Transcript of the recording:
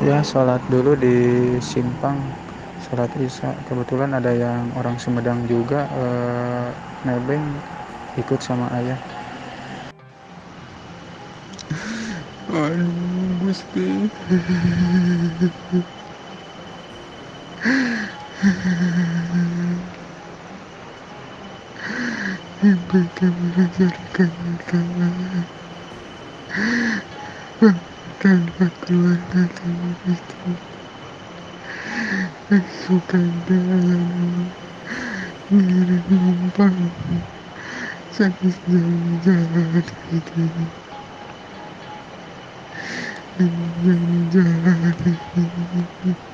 Ya, sholat dulu di simpang, sholat isya. Kebetulan ada yang orang Sumedang juga, nebeng ikut sama ayah. Aduh, Gusti. Berikan mengajarkan agama tanpa keluarga tanpa istri. Masukkan dalam giliran numpang sakit jalan itu. Jalan itu.